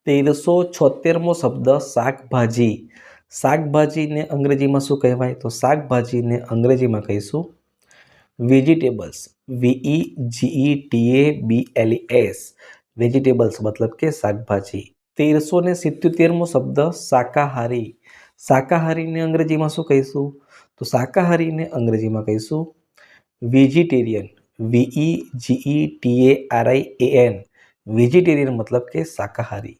1376મો શબ્દ શાકભાજી. શાકભાજીને અંગ્રેજીમાં શું કહેવાય? તો શાકભાજીને અંગ્રેજીમાં કહીશું વેજીટેબલ્સ. VEGETABLES. વેજીટેબલ્સ મતલબ કે શાકભાજી. 1377મો શબ્દ શાકાહારી. શાકાહારીને અંગ્રેજીમાં શું કહીશું? તો શાકાહારીને અંગ્રેજીમાં કહીશું વેજીટેરિયન. VEGETARIAN. વેજીટેરિયન મતલબ કે શાકાહારી.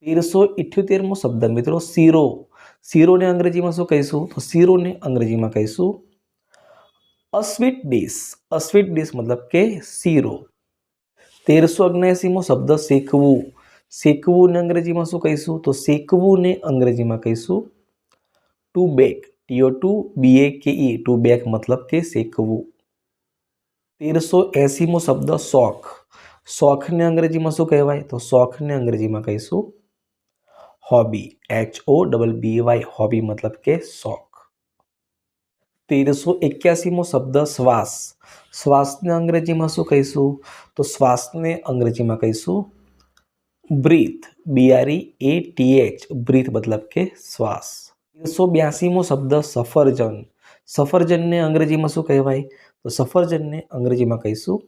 1378મો શબ્દ મિત્રો શીરો. શીરોને અંગ્રેજીમાં શું કહીશું? તો શીરોને અંગ્રેજીમાં કહીશું અ સ્વીટ ડિશ. અ સ્વીટ ડિશ મતલબ કે શીરો. 1379મો શબ્દ શેકવું. શેકવુંને અંગ્રેજીમાં શું કહીશું? તો શેકવુંને અંગ્રેજીમાં કહીશું to back. TO2BAKE. To back મતલબ કે શેકવું. 1380મો શબ્દ શોખ. શોખને અંગ્રેજીમાં શું કહેવાય? તો શોખને અંગ્રેજીમાં કહીશું હોબી. HOBBY. હોબી મતલબ કે શોખ. 1381મો શબ્દ શ્વાસ. શ્વાસને અંગ્રેજીમાં શું કહીશું? તો શ્વાસને અંગ્રેજીમાં કહીશું બ્રીથ. BREATH. બ્રીથ મતલબ કે શ્વાસ. 1382મો શબ્દ સફરજન. સફરજનને અંગ્રેજીમાં શું કહેવાય? તો સફરજનને અંગ્રેજીમાં કહીશું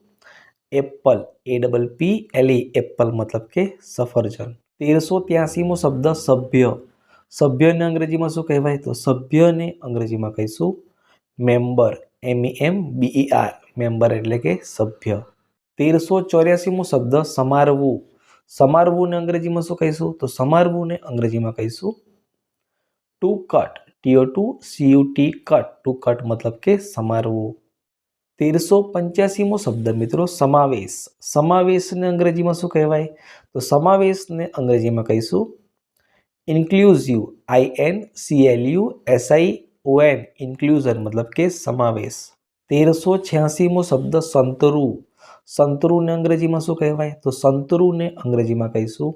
એપલ. APPLE. એપલ મતલબ કે સફરજન. 1383મો શબ્દ સભ્ય. સભ્યને અંગ્રેજીમાં શું કહેવાય? તો સભ્યને અંગ્રેજીમાં કહીશું મેમ્બર. MEMBER. મેમ્બર એટલે કે સભ્ય. 1384મો શબ્દ સમારવું. સમારવુંને અંગ્રેજીમાં શું કહીશું? તો સમારવુંને અંગ્રેજીમાં કહીશું to cut. TO2CUT. Cut. To cut મતલબ કે સમારવું. 1385મો શબ્દ મિત્રો સમાવેશ. સમાવેશને અંગ્રેજીમાં શું કહેવાય? તો સમાવેશને અંગ્રેજીમાં કહીશું ઇન્ક્લુઝિવ. INCLUSION. ઇન્ક્લુઝન મતલબ કે સમાવેશ. 1386મો શબ્દ સંતરું. સંતરુંને અંગ્રેજીમાં શું કહેવાય? તો સંતરુંને અંગ્રેજીમાં કહીશું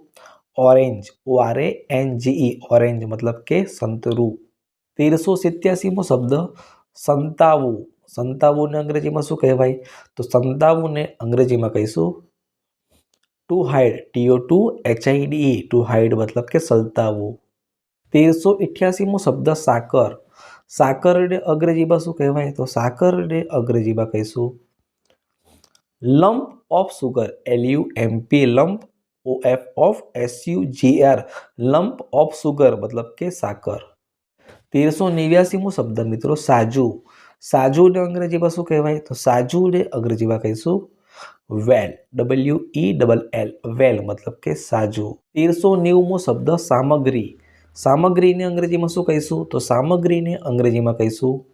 ઓરેન્જ. ORANGE. ઓરેન્જ મતલબ કે સંતરું. 1387મો શબ્દ સંતાવું. સંતાવુંને અંગ્રેજીમાં શું કહેવાય? તો સંતાવુંને અંગ્રેજીમાં કહીશું two hide. TO2HIDE. Two hide મતલબ કે સલતાવું. 1388મો શબ્દ સાકર. સાકરને અંગ્રેજીમાં શું કહેવાય? તો સાકરને અંગ્રેજીમાં કહીશું lump of sugar. LUMP. Lump. OFF SUGR. Lump of sugar મતલબ કે સાકર. 1389મો શબ્દ મિત્રો સાજુ. સાજુને અંગ્રેજીમાં શું કહેવાય? તો સાજુને અંગ્રેજીમાં કહીશું વેલ. WELL. વેલ મતલબ કે સાજુ. 1390મો શબ્દ સામગ્રી. સામગ્રીને અંગ્રેજીમાં શું કહીશું? તો સામગ્રીને અંગ્રેજીમાં કહીશું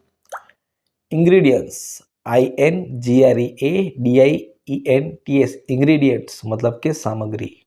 ઇન્ગ્રીડિયન્ટ્સ. INGREADIENTS. ઇન્ગ્રીડિયન્ટ્સ મતલબ કે સામગ્રી.